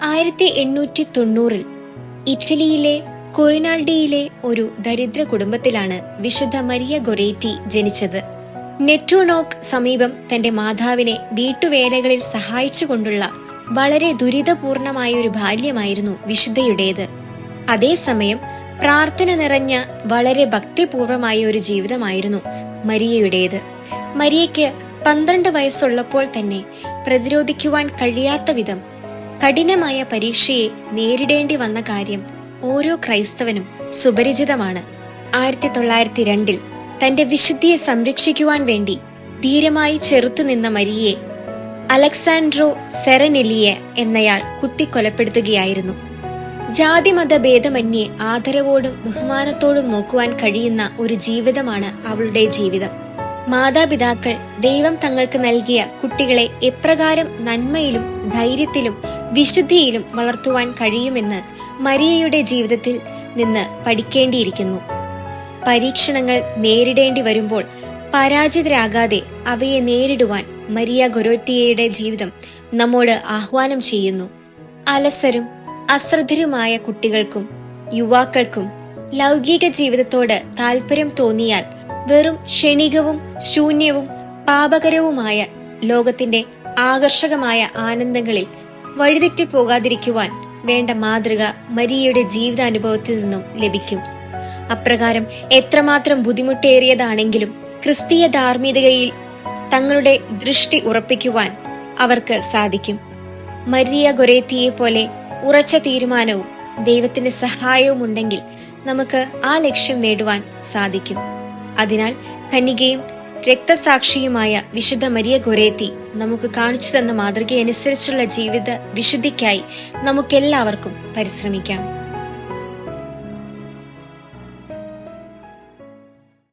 1890 ഇറ്റലിയിലെ കൊറിനാൾഡിയിലെ ഒരു ദരിദ്ര കുടുംബത്തിലാണ് വിശുദ്ധ മരിയ ഗൊരേറ്റി ജനിച്ചത്. നെറ്റൂണോക്ക് സമീപം തന്റെ മാതാവിനെ വീട്ടുവേലകളിൽ സഹായിച്ചുകൊണ്ടുള്ള വളരെ ദുരിതപൂർണമായ ഒരു ബാല്യമായിരുന്നു വിശുദ്ധയുടേത്. അതേസമയം പ്രാർത്ഥന നിറഞ്ഞ വളരെ ഭക്തിപൂർവമായ ഒരു ജീവിതമായിരുന്നു മരിയയുടേത്. മരിയയ്ക്ക് 12 വയസ്സുള്ളപ്പോൾ തന്നെ പ്രതിരോധിക്കുവാൻ കഴിയാത്ത വിധം കഠിനമായ പരീക്ഷയെ നേരിടേണ്ടി വന്ന കാര്യം ഓരോ ക്രൈസ്തവനും സുപരിചിതമാണ്. 1902 തന്റെ വിശുദ്ധിയെ സംരക്ഷിക്കുവാൻ വേണ്ടി ധീരമായി ചെറുത്തുനിന്ന മരിയയെ അലക്സാൻഡ്രോ സെറനെലിയെ എന്നയാൾ കുത്തിക്കൊലപ്പെടുത്തുകയായിരുന്നു. ജാതിമത ഭേദമന്യേ ആദരവോടും ബഹുമാനത്തോടും നോക്കുവാൻ കഴിയുന്ന ഒരു ജീവിതമാണ് അവളുടെ ജീവിതം. മാതാപിതാക്കൾ ദൈവം തങ്ങൾക്ക് നൽകിയ കുട്ടികളെ എപ്രകാരം നന്മയിലും ധൈര്യത്തിലും വിശുദ്ധിയിലും വളർത്തുവാൻ കഴിയുമെന്ന് മരിയയുടെ ജീവിതത്തിൽ നിന്ന് പഠിക്കേണ്ടിയിരിക്കുന്നു. പരീക്ഷണങ്ങൾ നേരിടേണ്ടി വരുമ്പോൾ പരാജിതരാകാതെ അവയെ നേരിടുവാൻ മരിയ ഗൊരേറ്റിയുടെ ജീവിതം നമ്മോട് ആഹ്വാനം ചെയ്യുന്നു. അലസരും അശ്രദ്ധരുമായ കുട്ടികൾക്കും യുവാക്കൾക്കും ലൗകിക ജീവിതത്തോട് താല്പര്യം തോന്നിയാൽ വെറും ക്ഷണികവും ശൂന്യവും പാപകരവുമായ ലോകത്തിന്റെ ആകർഷകമായ ആനന്ദങ്ങളിൽ വഴിതെറ്റി പോകാതിരിക്കുവാൻ വേണ്ട മാതൃക മരിയയുടെ ജീവിതാനുഭവത്തിൽ നിന്നും ലഭിക്കും. അപ്രകാരം എത്രമാത്രം ബുദ്ധിമുട്ടേറിയതാണെങ്കിലും ക്രിസ്തീയ ധാർമ്മികതയിൽ തങ്ങളുടെ ദൃഷ്ടി ഉറപ്പിക്കുവാൻ അവർക്ക് സാധിക്കും. മരിയ ഗൊരേറ്റിയെ പോലെ ഉറച്ച തീരുമാനവും ദൈവത്തിന്റെ സഹായവും ഉണ്ടെങ്കിൽ നമുക്ക് ആ ലക്ഷ്യം നേടുവാൻ സാധിക്കും. അതിനാൽ കന്യകയും രക്തസാക്ഷിയുമായ വിശുദ്ധ മരിയ ഗൊരേറ്റി നമുക്ക് കാണിച്ചു തന്ന മാതൃകയനുസരിച്ചുള്ള ജീവിത വിശുദ്ധിക്കായി നമുക്കെല്ലാവർക്കും പരിശ്രമിക്കാം.